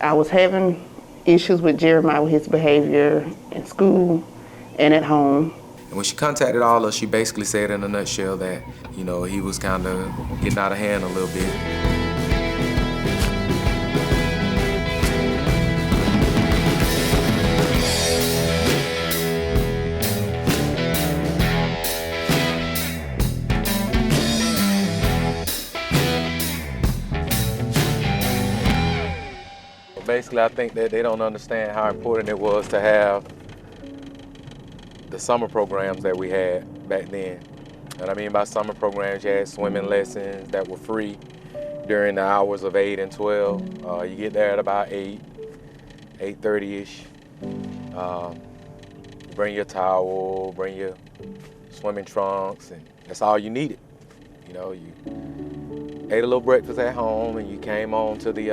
I was having issues with Jeremiah with his behavior in school and at home. And when she contacted all of us, she basically said in a nutshell that, he was kind of getting out of hand a little bit. Basically, I think that they don't understand how important it was to have the summer programs that we had back then. What I mean by summer programs, you had swimming lessons that were free during the hours of 8 and 12. You get there at about 8:30-ish. Bring your towel, bring your swimming trunks, and that's all you needed. You ate a little breakfast at home, and you came on to the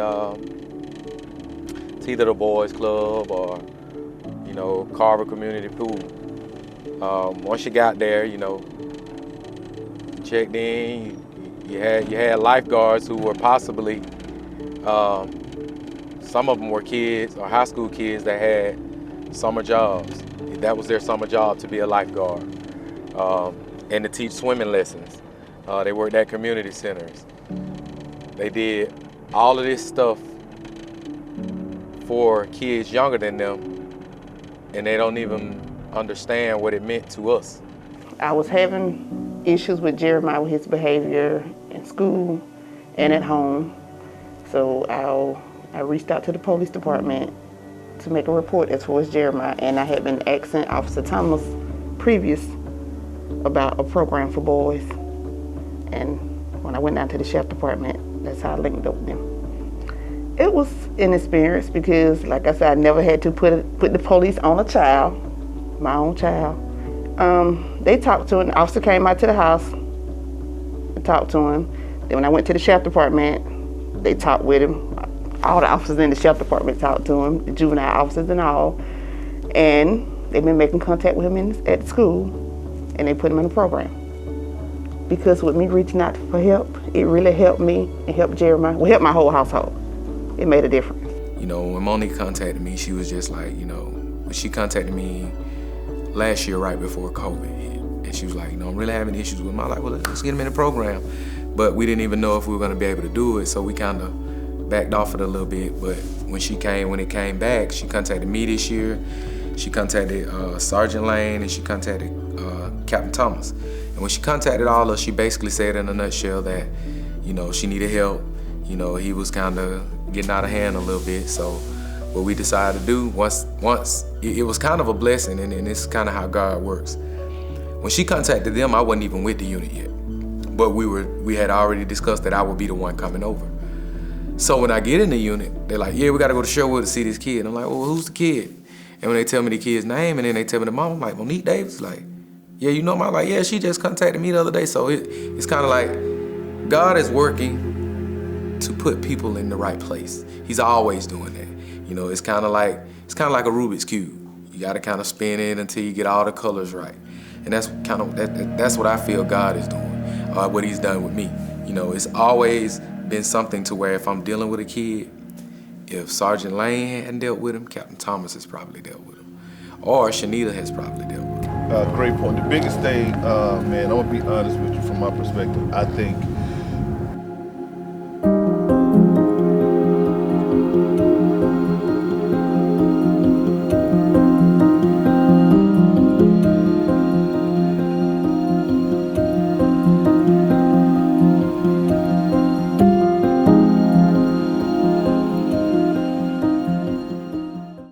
either the boys club or Carver Community Pool. Once you got there, checked in, you had lifeguards who were possibly some of them were kids or high school kids that had summer jobs. That was their summer job, to be a lifeguard, and to teach swimming lessons. They worked at community centers. They did all of this stuff for kids younger than them, and they don't even understand what it meant to us. I was having issues with Jeremiah with his behavior in school and at home. So I reached out to the police department to make a report as far as Jeremiah, and I had been asking Officer Thomas previous about a program for boys. And when I went down to the sheriff department, that's how I linked up with them. It was an experience because, like I said, I never had to put the police on a child, my own child. They talked to him. The officer came out to the house and talked to him. Then when I went to the sheriff department, they talked with him. All the officers in the sheriff department talked to him, the juvenile officers and all. And they've been making contact with him at school, and they put him in a program. Because with me reaching out for help, it really helped me and helped Jeremiah. Well, helped my whole household. It made a difference. When Monique contacted me, she was just like, when she contacted me last year right before COVID hit, and she was like, I'm really having issues with him. I was like, well, let's get him in the program. But we didn't even know if we were gonna be able to do it, so we kind of backed off it a little bit. But when it came back, she contacted me this year. She contacted Sergeant Lane, and she contacted Captain Thomas. And when she contacted all of us, she basically said in a nutshell that, she needed help. He was kind of getting out of hand a little bit. So what we decided to do, once it was kind of a blessing, and this is kind of how God works. When she contacted them, I wasn't even with the unit yet. But we had already discussed that I would be the one coming over. So when I get in the unit, they're like, yeah, we gotta go to Sherwood to see this kid. I'm like, well, who's the kid? And when they tell me the kid's name, and then they tell me the mom, I'm like, Monique Davis? Like, yeah, you know him? I'm like, yeah, she just contacted me the other day. So it's kind of like God is working to put people in the right place. He's always doing that. It's kind of like a Rubik's Cube. You got to kind of spin it until you get all the colors right. And that's that's what I feel God is doing, what He's done with me. It's always been something to where if I'm dealing with a kid, if Sergeant Lane hadn't dealt with him, Captain Thomas has probably dealt with him, or Shanita has probably dealt with him. Great point. The biggest thing, man, I'm gonna be honest with you from my perspective. I think